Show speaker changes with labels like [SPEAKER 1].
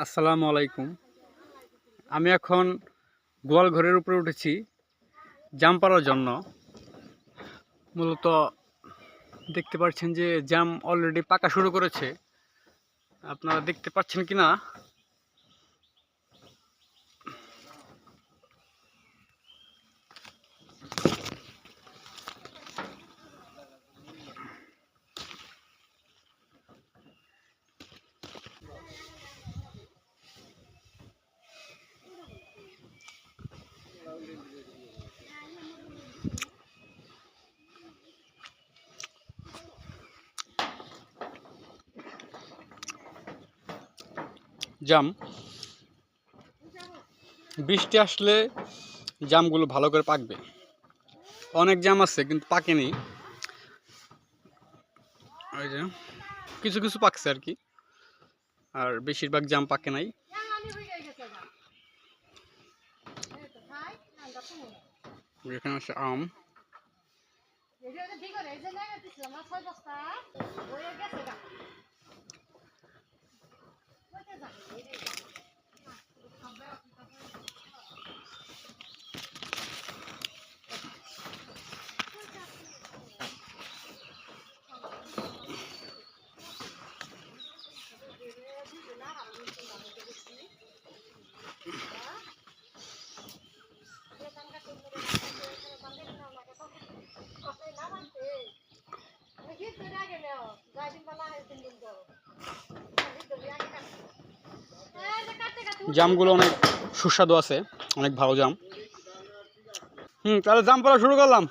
[SPEAKER 1] আসসালামু আলাইকুম। আমি এখন গোয়াল ঘরের উপরে উঠেছি জাম পাড়ার জন্য। মূলত দেখতে পাচ্ছেন যে জাম অলরেডি পাকা শুরু করেছে। আপনারা দেখতে পাচ্ছেন কিনা? জাম বৃষ্টি আসলে জামগুলো ভালো করে পাকবে। অনেক জাম আছে কিন্তু পাকেনি। ওই যে কিছু কিছু পাকছে আর কি, আর বেশিরভাগ জাম পাকে নাই। এখানে আছে আম। জামগুলো অনেক সুস্বাদু আছে, অনেক ভালো জাম। তাহলে জাম পাড়া শুরু করলাম।